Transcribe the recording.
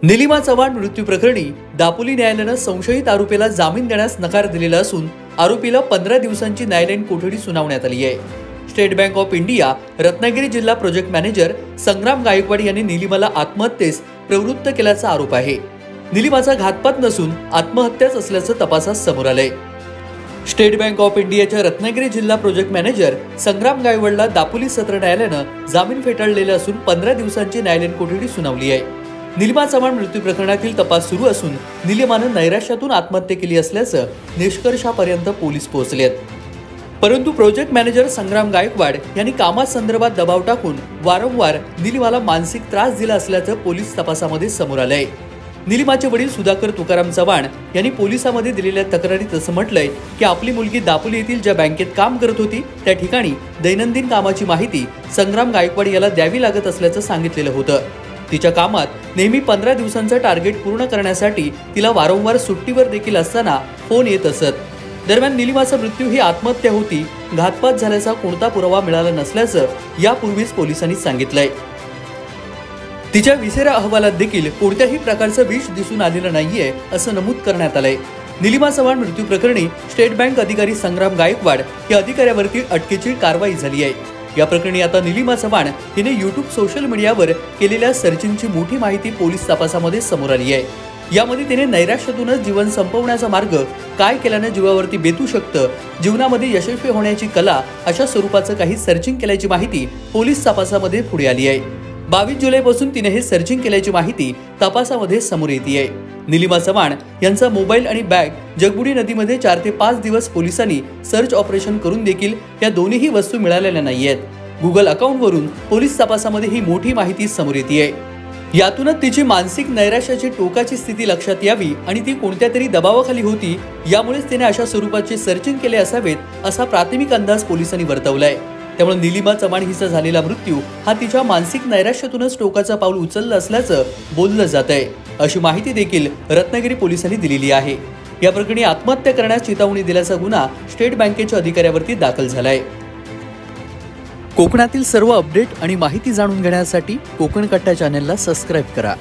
निलिमा चव्हाण मृत्यू प्रकरणी दापोली न्यायालयानं संशयित आरोपीला जामीन देण्यास नकार दिलेला असून आरोपीला 15 दिवसांची न्यायालयीन कोठडी सुनावण्यात आली आहे। State bank of India Ratnagiri जिल्हा प्रोजेक्ट मॅनेजर संग्राम गायकवाड यांनी निलिमाला आत्महत्येस प्रवृत्त केल्याचा आरोप आहे। निलिमाचा घातपात नसून आत्महत्याच असल्याचं तपासात समोर आलंय। स्टेट बँक ऑफ इंडियाच्या रत्नागिरी जिल्हा प्रोजेक्ट मॅनेजर संग्राम गायकवाडला दापोली सत्र न्यायालयानं जामीन फेटाळलेला असून 15 दिवसांची न्यायालयीन कोठडी सुनावली आहे। निलिमा चव्हाण मृत्यू प्रकरणातील तपास सुरू असून निलिमानं नैराश्यातून आत्महत्या केली असल्याचं निष्कर्षापर्यंत पोलीस पोहोचले आहेत। परंतु प्रोजेक्ट मॅनेजर संग्राम गायकवाड यांनी कामासंदर्भात दबाव टाकून वारंवार निलिमाला मानसिक त्रास दिला असल्याचं पोलीस तपासामध्ये समोर आलंय। निलिमाचे वडील सुधाकर तुकाराम चव्हाण यांनी पोलिसांमध्ये दिलेल्या तक्रारीत असं म्हटलंय की आपली मुलगी दापोली येथील ज्या बँकेत काम करत होती त्या ठिकाणी दैनंदिन कामाची माहिती संग्राम गायकवाड याला द्यावी लागत असल्याचं सांगितलेलं होतं। तिच्या कामात नेहमी 15 दिवसांचं टार्गेट पूर्ण करण्यासाठी तिला वारंवार सुट्टीवर देखील असताना फोन येत असत। दरम्यान निलिमाचा मृत्यू ही आत्महत्या होती, घातपात झाल्याचा कोणता पुरावा मिळाला नसल्याचं यापूर्वीच पोलिसांनी सांगितलंय। तिच्या विसेरा अहवालात देखील कोणत्याही प्रकारचं विष दिसून आलेलं नाहीये असं नमूद करण्यात आलंय। निलिमा चव्हाण मृत्यू प्रकरणी स्टेट बँक अधिकारी संग्राम गायकवाड या अधिकाऱ्यावरती अटकेची कारवाई झाली आहे। या प्रकरणी आता निलिमा चव्हाण हिने YouTube सोशल मीडियावर केलेल्या सर्चिंगची मोठी माहिती पोलीस तपासामध्ये समोर आली आहे। यामध्ये तिने नैराश्यातूनच जीवन संपवण्याचा मार्ग काय केल्याने जीवावरती बेतू शकतं, जीवनामध्ये यशस्वी होण्याची कला अशा स्वरूपाचं काही सर्चिंग केल्याची माहिती पोलीस तपासामध्ये पुढे आली आहे। 22 जुलैपासून तिने हे सर्चिंग केल्याची माहिती तपासामध्ये समोर येते। निलिमा चव्हाण यांचा मोबाईल आणि बॅग जगबुडी नदीमध्ये 4 ते 5 दिवस पोलिसांनी सर्च ऑपरेशन करून देखील या दोन्हीही वस्तू मिळालेल्या नाहीयेत। गुगल अकाउंटवरून पोलीस तपासामध्ये ही मोठी माहिती समोर येते। यातूनच तिची मानसिक नैराश्याची टोकाची स्थिती लक्षात यावी आणि ती कोणत्या तरी दबावाखाली होती, यामुळेच तिने अशा स्वरूपाचे सर्चिंग केले असावेत असा प्राथमिक अंदाज पोलिसांनी वर्तवलाय। त्यामुळे निलिमा चव्हाण हिचा झालेला मृत्यू हा तिच्या मानसिक नैराश्यातूनच टोकाचा पाऊल उचललं असल्याचं बोललं जात आहे, अशी माहिती देखील रत्नागिरी पोलिसांनी दिलेली आहे। या प्रकरणी आत्महत्या करण्यास चिथावणी दिल्याचा गुन्हा स्टेट बँकेच्या अधिकाऱ्यावरती दाखल झालाय। कोकणातील सर्व अपडेट आणि माहिती जाणून घेण्यासाठी कोकण कट्टा चॅनलला सबस्क्राईब करा।